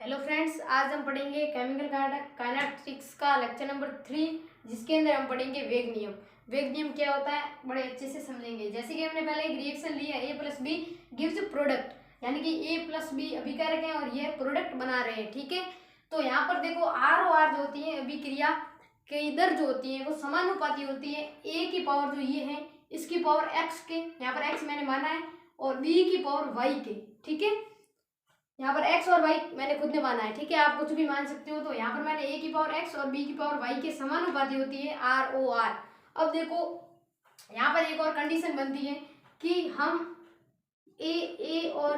Hello friends, आज हम पढ़ेंगे केमिकल काइनेटिक्स का लेक्चर नंबर 3, जिसके अंदर हम पढ़ेंगे वेग नियम। वेग नियम क्या होता है बड़े अच्छे से समझेंगे। जैसे कि हमने पहले एक रिएक्शन लिया, ए प्लस बी गिव्स प्रोडक्ट, यानी कि ए प्लस बी अभिकारक है और ये प्रोडक्ट बना रहे हैं। ठीक है, तो यहाँ पर देखो आर और आर जो होती है अभिक्रिया के दर जो होती है वो समानुपाती होती है। ए की पावर जो ये है इसकी पावर एक्स के, यहाँ पर एक्स मैंने माना है, और बी की पावर वाई के। ठीक है, यहाँ पर x और y मैंने खुद ने माना है। ठीक है, आप कुछ भी मान सकते हो। तो यहाँ पर मैंने a की पावर x और b की पावर y के समानुपाती होती है r o r। अब देखो यहाँ पर एक और कंडीशन बनती है कि हम a और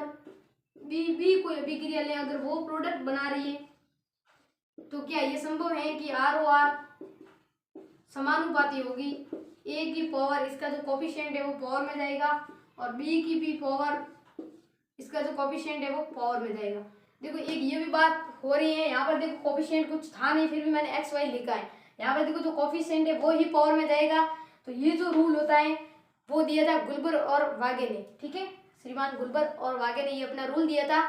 b कोई अभिक्रिया लें, अगर वो प्रोडक्ट बना रही है तो क्या ये संभव है कि r o r समानुपाती होगी। a की पावर इसका जो कोफिशिएंट है वो पावर में जाएगा और b की भी पावर इसका जो कोफिशिएंट है वो पावर में जाएगा। देखो एक ये भी बात हो रही है, यहाँ पर देखो कोफिशिएंट कुछ था नहीं, फिर भी मैंने एक्स वाई लिखा है। यहाँ पर देखो जो कोफिशिएंट है वो ही पावर में जाएगा। तो ये जो रूल होता है वो दिया था गुल्बर और वागे ने। ठीक है, श्रीमान गुल्बर और वागे ने ये अपना रूल दिया था।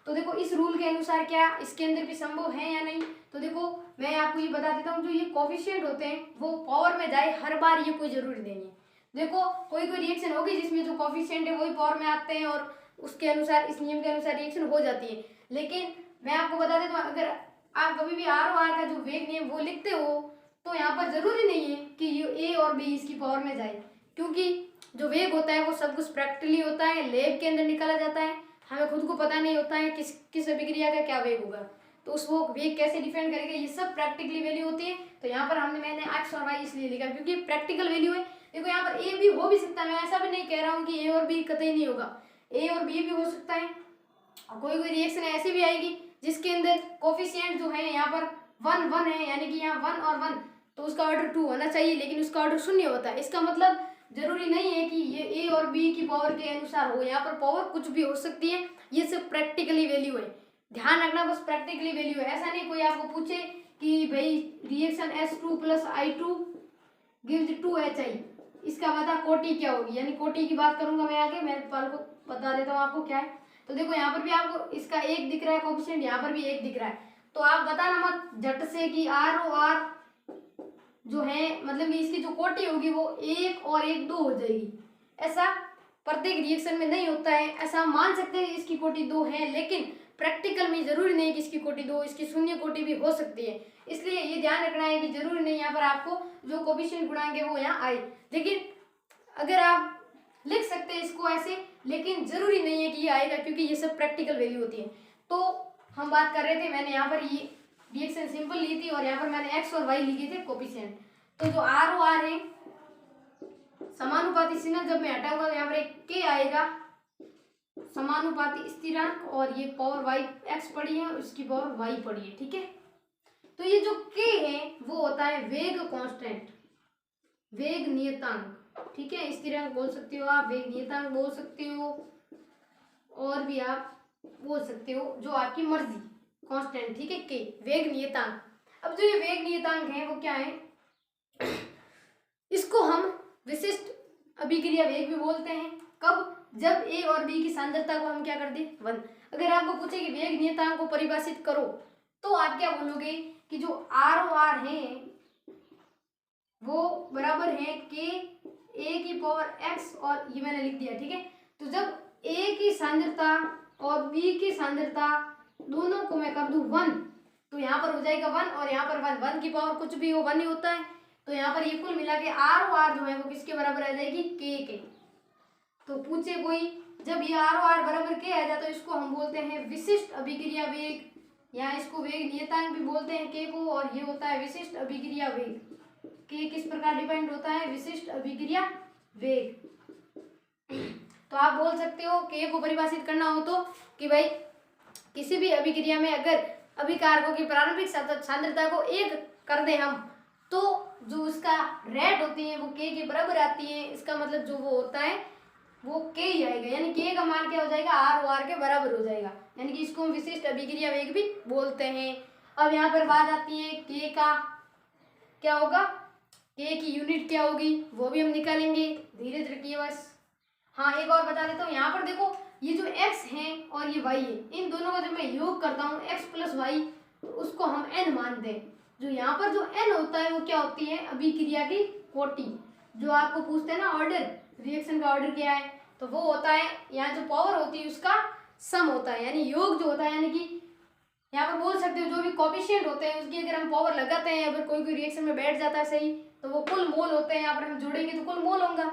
तो देखो इस रूल के अनुसार क्या इसके अंदर भी संभव है या नहीं। तो देखो मैं आपको ये बता देता हूँ, जो ये कोफिशिएंट होते हैं वो पावर में जाए हर बार, ये कोई जरूरी नहीं है। देखो कोई रिएक्शन होगी जिसमें जो कोफिशिएंट है वही पावर में आते हैं और उसके अनुसार, इस नियम के अनुसार रिएक्शन हो जाती है। लेकिन मैं आपको बता देता हूँ, अगर आप कभी भी आर और आर का जो वेग नियम वो लिखते हो तो यहाँ पर जरूरी नहीं है कि ये ए और बी इसकी पावर में जाए, क्योंकि जो वेग होता है वो सब कुछ प्रैक्टिकली होता है, लैब के अंदर निकाला जाता है। हमें खुद को पता नहीं होता है किस अभिक्रिया का क्या वेग होगा, तो उस वो वेग कैसे डिफाइन करेगा, ये सब प्रैक्टिकली वैल्यू होती है। तो यहाँ पर मैंने एक्स और वाई इसलिए लिखा क्योंकि प्रैक्टिकल वैल्यू है। देखो यहाँ पर ए भी हो भी सकता है, मैं ऐसा भी नहीं कह रहा हूँ कि ए और बी कतई नहीं होगा, ए और बी भी हो सकता है। और कोई रिएक्शन ऐसी भी आएगी जिसके अंदर कोफिशिएंट जो है यहाँ पर 1 1 है, यानी कि यहाँ 1 और 1, तो उसका ऑर्डर 2 होना चाहिए, लेकिन उसका ऑर्डर 0 होता है। इसका मतलब जरूरी नहीं है कि ये ए और बी की पावर के अनुसार हो, यहाँ पर पावर कुछ भी हो सकती है। ये सब प्रैक्टिकली वैल्यू है, ध्यान रखना, बस प्रैक्टिकली वैल्यू है। ऐसा नहीं कोई आपको पूछे कि भाई reaction S2 + I2 gives 2HI, इसका पता कोटि क्या होगी, यानी कोटि की बात करूंगा मैं आगे, मैं पल को बता देता हूँ आपको क्या है। तो देखो यहाँ पर भी आपको इसका 1 दिख रहा है कोफिशिएंट, यहाँ पर भी 1 दिख रहा है। तो आप बताना मत झट से कि आर ओ आर जो है, मतलब कि इसकी जो कोटि होगी वो 1 और 1 2 हो जाएगी। ऐसा प्रत्येक रिएक्शन में नहीं होता है। ऐसा मान सकते हैं इसकी कोटि 2 है, लेकिन प्रैक्टिकल में जरूरी नहीं कि इसकी कोटि 2, इसकी शून्य कोटि भी हो सकती है। इसलिए ये ध्यान रखना है कि जरूरी नहीं यहाँ पर आपको जो कोफिशिएंट गुणांक है वो यहाँ आए। लेकिन अगर आप लिख सकते हैं इसको ऐसे, लेकिन जरूरी नहीं है कि ये आएगा, क्योंकि ये सब प्रैक्टिकल वैल्यू होती है। तो हम बात कर रहे थे, मैंने यहाँ पर ये रिएक्शन सिंपल ली थी और यहाँ पर मैंने एक्स और वाई लिखे थे कोफिशिएंट। तो जो आर ओ आर है समानुपाती चिन्ह जब मैं हटाऊंगा तो यहाँ पर एक के आएगा, समानुपाती स्थिरांक, और ये पावर वाई एक्स पड़ी है और इसकी पावर वाई पड़ी है। ठीक है, तो ये जो के है वो होता है वेग कांस्टेंट, वेग नियतांक। ठीक है, स्थिरांक बोल सकते हो आप, वेग नियतांक बोल सकते हो, और भी आप बोल सकते हो, जो आपकी मर्जी, कांस्टेंट। ठीक है, के वेग नियतांक। अब जो ये वेग नियतांक है वो क्या है, इसको हम विशिष्ट अभिक्रिया वेग भी बोलते हैं। कब, जब ए और बी की सांद्रता को हम क्या कर दे 1। अगर आपको पूछे कि वेग नियतांक को परिभाषित करो तो आप क्या बोलोगे कि जो आर ओ आर है वो बराबर है के ए की पावर एक्स, और ये मैंने लिख दिया। ठीक है, तो जब ए की सांद्रता और बी की सांद्रता दोनों को मैं कर दूं 1, तो यहाँ पर हो जाएगा 1 और यहाँ पर 1 की पावर कुछ भी हो 1 ही होता है। तो यहाँ पर ये कुल मिला के आर ओ आर जो है वो किसके बराबर आ जाएगी, के। तो पूछे कोई, जब ये आर ओ आर बराबर के आ जाता है तो इसको हम बोलते हैं विशिष्ट अभिक्रिया वेग, या इसको वेग नियतांक भी बोलते हैं के को, और ये होता है विशिष्ट अभिक्रिया वेग। के किस प्रकार डिपेंड होता है, विशिष्ट अभिक्रिया वेग। तो आप बोल सकते हो के को परिभाषित करना हो तो कि भाई किसी भी अभिक्रिया में अगर अभिकारकों की प्रारंभिक सांद्रता को 1 कर दे हम, तो जो उसका रेट होती है वो के बराबर आती है। इसका मतलब जो वो होता है वो के ही आएगा, यानी के का मान क्या हो जाएगा, आर ओ आर के बराबर हो जाएगा, यानी कि इसको हम विशिष्ट अभिक्रिया वेग भी बोलते हैं। अब यहाँ पर बात आती है के का क्या होगा, के की यूनिट क्या होगी वो भी हम निकालेंगे, धीरे धीरे रखिए बस। हाँ, एक और बता देता हूँ, यहाँ पर देखो ये जो x है और ये y है, इन दोनों का जब मैं योग करता हूँ x प्लस वाई, तो उसको हम n मानते हैं। जो यहाँ पर जो n होता है वो क्या होती है, अभिक्रिया की कोटि। जो आपको पूछते हैं ना ऑर्डर, रिएक्शन का ऑर्डर क्या है, तो वो होता है यहाँ जो पावर होती है उसका सम होता है, यानी योग जो होता है, यानी कि यहाँ पर बोल सकते हो जो भी कोफिशिएंट होते हैं उसकी अगर हम पावर लगाते हैं, अगर कोई कोई रिएक्शन में बैठ जाता है सही, तो वो कुल मोल होते हैं। यहाँ पर हम जोड़ेंगे तो कुल मोल होगा।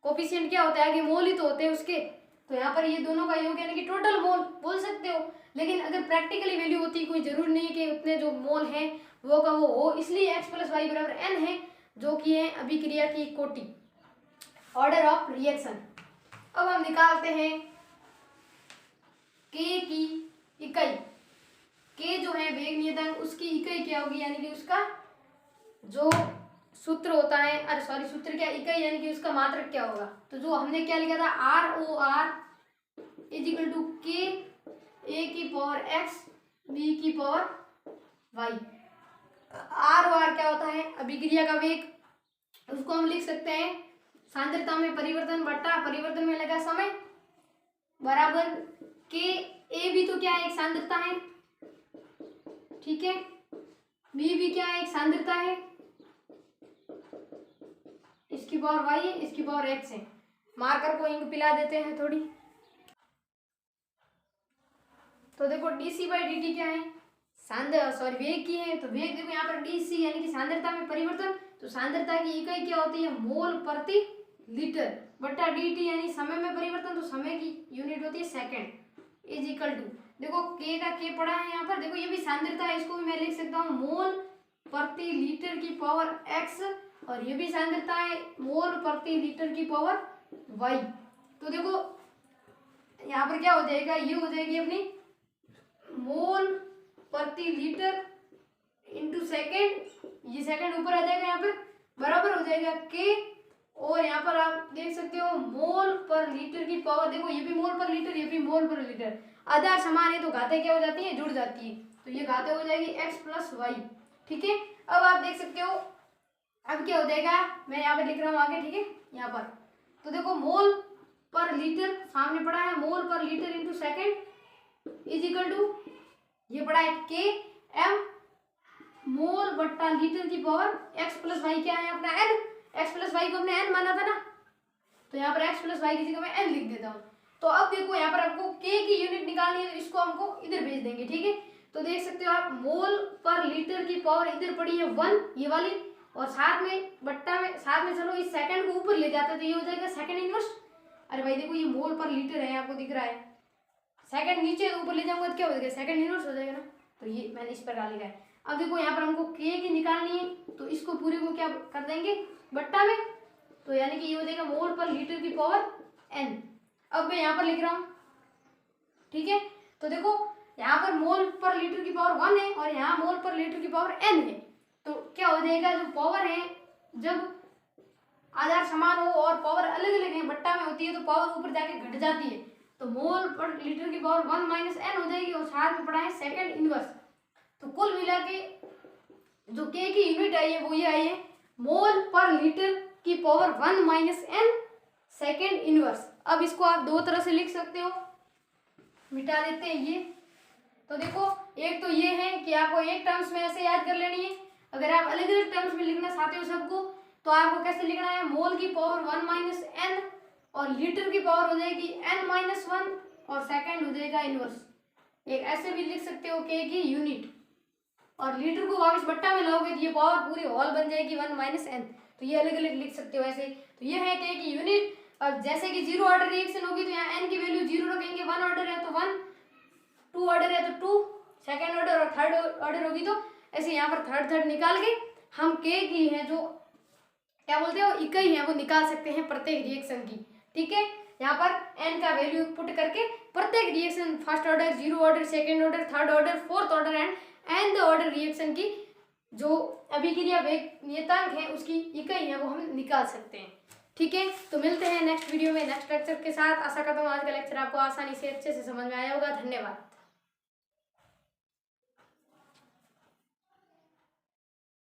कोफिशिएंट क्या होता है, आगे मोल ही तो होते हैं उसके, तो यहाँ पर ये दोनों का योग यानी कि टोटल मोल बोल सकते हो। लेकिन अगर प्रैक्टिकली वैल्यू होती है, कोई जरूर नहीं है कि उतने जो मोल है वो का वो हो, इसलिए x प्लस वाई बराबर n है, जो कि है अभिक्रिया की कोटि, ऑर्डर ऑफ रिएक्शन। अब हम निकालते हैं k की इकाई। k जो है वेग नियतांक, उसकी इकाई क्या होगी, यानी कि उसका जो सूत्र होता है, अरे सॉरी सूत्र क्या, इकाई, यानी कि उसका मात्रक क्या होगा। तो जो हमने क्या लिखा था, R O R is equal to K A की पावर एक्स बी की power Y. R O R क्या होता है, अभिक्रिया का वेग, उसको हम लिख सकते हैं सांद्रता में परिवर्तन बट्टा परिवर्तन में लगा समय बराबर के ए भी तो क्या है, एक सांद्रता है, ठीक है, बी भी क्या है, एक सांद्रता है, इसकी पावर वाई है, इसकी पावर एक्स है। मार्कर को इंक पिला देते हैं थोड़ी। तो देखो dc बाई dt क्या है, वेग की है, तो वेग देखो यहाँ पर dc यानी कि सांद्रता में परिवर्तन, तो सांद्रता की इकाई क्या होती है, मोल प्रति लीटर बट्टा dt यानी समय में परिवर्तन, तो समय की यूनिट होती है सेकंड, इज इक्वल टू, देखो k का k पड़ा है यहाँ पर, देखो ये भी सांद्रता है, इसको भी मैं लिख सकता हूँ मोल प्रति लीटर की पावर x, और ये भी सांद्रता है मोल प्रति लीटर की पावर y। तो देखो यहाँ पर क्या हो जाएगा, ये हो जाएगी अपनी मोल प्रति लीटर इंटू सेकेंड, ये सेकंड ऊपर आ जाएगा यहाँ पर, बराबर हो जाएगा के, और यहाँ पर आप देख सकते हो मोल पर लीटर की पावर, देखो ये भी मोल पर लीटर, ये भी मोल पर लीटर, आधार समान है तो घातें क्या हो जाती है, जुड़ जाती है, तो ये घातें हो जाएगी x प्लस वाई, ठीक है। अब आप देख सकते हो अब क्या हो जाएगा, मैं यहाँ पर लिख रहा हूँ आगे, ठीक है, यहाँ पर तो देखो मोल पर लीटर सामने पड़ा है, mole per litre into second is equal to, ये पड़ा है के एम मोल बट्टा लीटर की पावर एक्स प्लस वाई क्या है अपना एन, एक्स प्लस वाई को हमने एन माना था ना, तो यहाँ पर एक्स प्लस वाई की जगह मैं एन लिख देता हूँ। तो अब देखो यहाँ पर आपको के की यूनिट निकालनी है, तो इसको हमको इधर भेज देंगे, ठीक है। तो देख सकते हो आप मोल पर लीटर की पावर इधर पड़ी है 1 ये वाली, और साथ में बट्टा में साथ में चलो इस सेकंड को ऊपर ले जाते हैं, तो ये हो जाएगा सेकंड इनवर्स। अरे भाई देखो ये मोल पर लीटर है, आपको दिख रहा है, सेकंड नीचे ऊपर ले जाऊंगा तो क्या हो जाएगा, सेकंड इनवर्स हो जाएगा ना, तो ये मैंने इस प्रकार लिखा है। अब देखो यहाँ पर हमको के की निकालनी है, तो इसको पूरे को क्या कर देंगे बट्टा में, तो यानी कि ये हो जाएगा मोल पर लीटर की पावर एन। अब मैं यहाँ पर लिख रहा हूँ, ठीक है, तो देखो यहाँ पर मोल पर लीटर की पावर 1 है और यहाँ मोल पर लीटर की पावर n है, तो क्या हो जाएगा, जो पावर है जब आधार समान हो और पावर अलग अलग है बट्टा में होती है, तो पावर ऊपर जाके घट जाती है, तो मोल पर लीटर की पावर 1 माइनस n हो जाएगी, और साथ में पड़ा है सेकंड इनवर्स। तो कुल मिला के जो k की यूनिट आई है वो ये आई है मोल पर लीटर की power 1 minus n second inverse. अब इसको आप दो तरह से लिख सकते हो, मिटा देते हैं ये। तो देखो एक तो ये है कि आपको एक टर्म्स में ऐसे याद कर लेनी है, अगर आप अलग अलग टर्म्स में लिखना चाहते हो सबको, तो आपको कैसे लिखना है, मोल की पावर 1 माइनस n और लीटर की पावर हो जाएगी n माइनस 1 और सेकेंड हो जाएगा इनवर्स। एक ऐसे भी लिख सकते हो के की यूनिट, और लीटर को वापस बट्टा में लाओगे तो ये पावर पूरी होल बन जाएगी 1 माइनस n, तो ये अलग अलग लिख सकते हो ऐसे। तो ये है के की यूनिट। और जैसे कि जीरो ऑर्डर रिएक्शन होगी तो यहाँ n की वैल्यू जीरो रखेंगे, 1 ऑर्डर है तो 1, 2 ऑर्डर है तो 2, सेकेंड ऑर्डर और थर्ड ऑर्डर होगी तो ऐसे यहाँ पर थर्ड निकाल के हम के की है जो क्या बोलते हैं वो इकाई है वो निकाल सकते हैं प्रत्येक रिएक्शन की, ठीक है। यहाँ पर n का वैल्यू पुट करके प्रत्येक reaction first order, zero order, second order, third order, fourth order and order reaction की जो अभिक्रिया वेग नियतांक है उसकी इकाई है वो हम निकाल सकते हैं, ठीक है। तो मिलते हैं नेक्स्ट वीडियो में नेक्स्ट लेक्चर के साथ। आशा करता हूँ आज का लेक्चर आपको आसानी से अच्छे से समझ में आया होगा। धन्यवाद।